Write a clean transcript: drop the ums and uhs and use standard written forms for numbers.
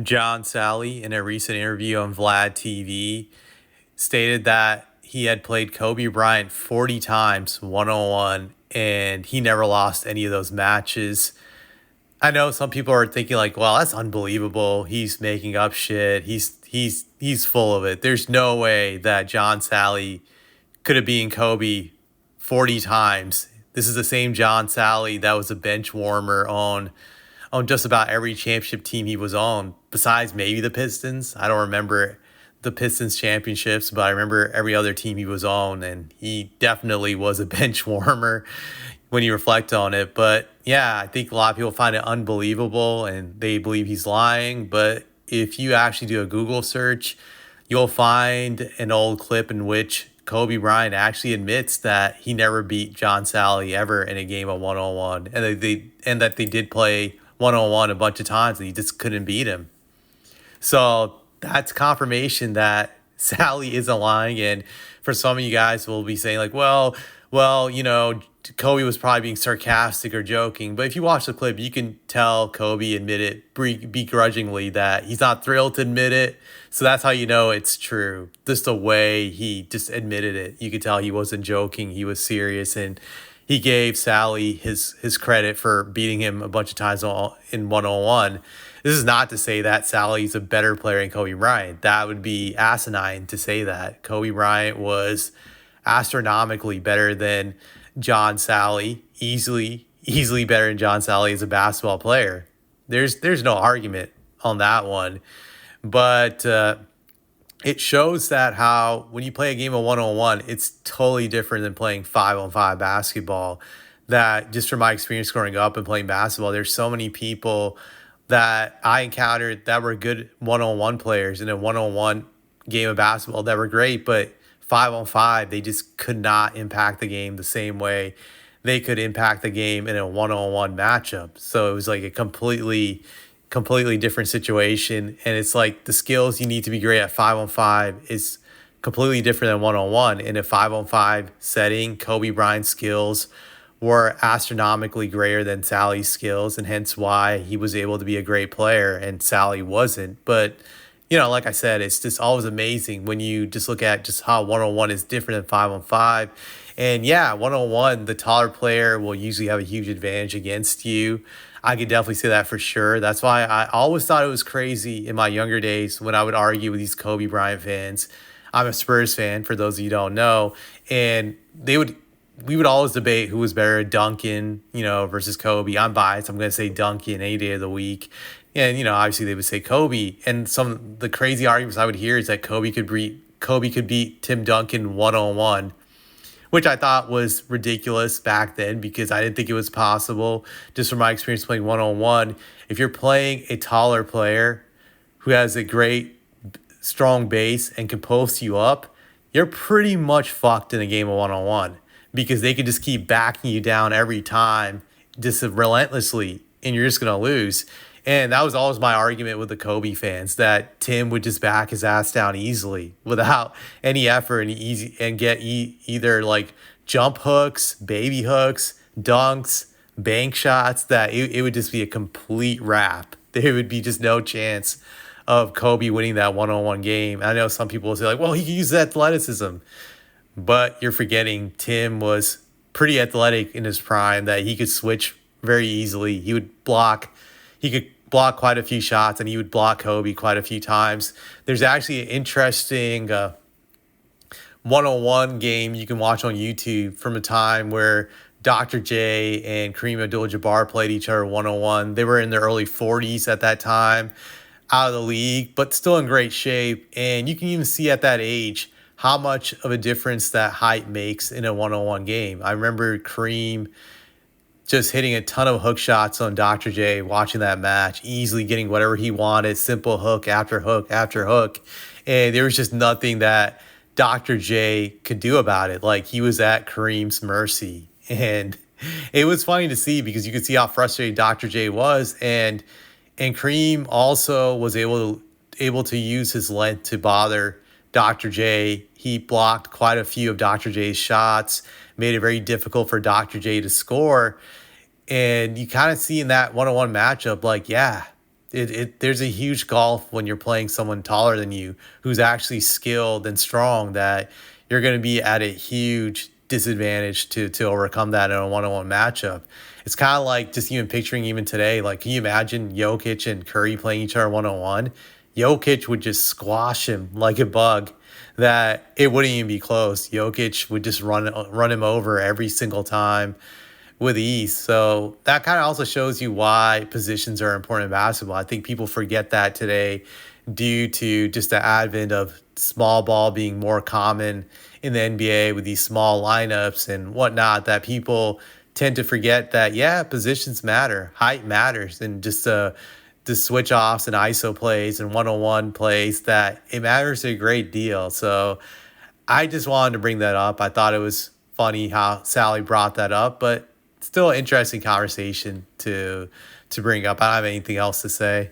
John Salley, in a recent interview on Vlad TV, stated that he had played Kobe Bryant 40 times one on one and he never lost any of those matches. I know some people are thinking like, well, that's unbelievable. He's making up shit. He's full of it. There's no way that John Salley could have beaten Kobe 40 times. This is the same John Salley that was a bench warmer on just about every championship team he was on, besides maybe the Pistons. I don't remember the Pistons championships, but I remember every other team he was on, and he definitely was a bench warmer when you reflect on it. But yeah, I think a lot of people find it unbelievable and they believe he's lying. But if you actually do a Google search, you'll find an old clip in which Kobe Bryant actually admits that he never beat John Salley ever in a game of one on one, and that they did play one on one a bunch of times and he just couldn't beat him. So that's confirmation that Sally isn't lying. And for some of you guys will be saying like, Kobe was probably being sarcastic or joking. But if you watch the clip, you can tell Kobe admitted begrudgingly that he's not thrilled to admit it. So that's how you know it's true. Just the way he just admitted it. You could tell he wasn't joking. He was serious. And he gave Sally his credit for beating him a bunch of times in one-on-one. This is not to say that Sally's a better player than Kobe Bryant. That would be asinine to say that. Kobe Bryant was astronomically better than John Salley, easily better than John Salley as a basketball player. There's no argument on that one. But it shows that how when you play a game of one-on-one, it's totally different than playing 5-on-5 basketball. That just from my experience growing up and playing basketball, there's so many people that I encountered that were good one-on-one players in a one-on-one game of basketball that were great, but 5-on-5, they just could not impact the game the same way they could impact the game in a one-on-one matchup. So it was like a completely different situation. And it's like the skills you need to be great at 5-on-5 is completely different than one-on-one. In a 5-on-5 setting, Kobe Bryant's skills were astronomically greater than Sally's skills, and hence why he was able to be a great player and Sally wasn't. But like I said, it's just always amazing when you just look at just how one-on-one is different than 5-on-5. And yeah, one-on-one, the taller player will usually have a huge advantage against you. I could definitely say that for sure. That's why I always thought it was crazy in my younger days when I would argue with these Kobe Bryant fans. I'm a Spurs fan, for those of you who don't know. And we would always debate who was better, Duncan, versus Kobe. I'm biased. I'm going to say Duncan any day of the week. And, obviously they would say Kobe. And some of the crazy arguments I would hear is that Kobe could beat Tim Duncan one-on-one, which I thought was ridiculous back then because I didn't think it was possible. Just from my experience playing one-on-one, if you're playing a taller player who has a great, strong base and can post you up, you're pretty much fucked in a game of one-on-one because they can just keep backing you down every time, just relentlessly, and you're just going to lose. And that was always my argument with the Kobe fans, that Tim would just back his ass down easily without any effort and get either like jump hooks, baby hooks, dunks, bank shots, that it would just be a complete wrap. There would be just no chance of Kobe winning that one-on-one game. I know some people will say like, well, he could use athleticism, but you're forgetting Tim was pretty athletic in his prime, that he could switch very easily. He could block quite a few shots, and he would block Kobe quite a few times. There's actually an interesting one-on-one game you can watch on YouTube from a time where Dr. J and Kareem Abdul-Jabbar played each other one-on-one. They were in their early 40s at that time, out of the league, but still in great shape. And you can even see at that age how much of a difference that height makes in a one-on-one game. I remember Kareem just hitting a ton of hook shots on Dr. J, watching that match, easily getting whatever he wanted, simple hook after hook after hook. And there was just nothing that Dr. J could do about it. Like, he was at Kareem's mercy. And it was funny to see because you could see how frustrated Dr. J was. And Kareem also was able to use his length to bother Dr. J. He blocked quite a few of Dr. J's shots, made it very difficult for Dr. J to score. And you kind of see in that one-on-one matchup, like, yeah, There's a huge gulf when you're playing someone taller than you who's actually skilled and strong, that you're going to be at a huge disadvantage to overcome that in a one-on-one matchup. It's kind of like just even picturing even today, like can you imagine Jokic and Curry playing each other one-on-one? Jokic would just squash him like a bug, that it wouldn't even be close. Jokic would just run him over every single time with ease. So that kind of also shows you why positions are important in basketball. I think people forget that today due to just the advent of small ball being more common in the NBA with these small lineups and whatnot, that people tend to forget that, yeah, positions matter, height matters, and just the switch offs and ISO plays and one-on-one plays, that it matters a great deal. So I just wanted to bring that up. I thought it was funny how Sally brought that up, but still an interesting conversation to bring up. I don't have anything else to say.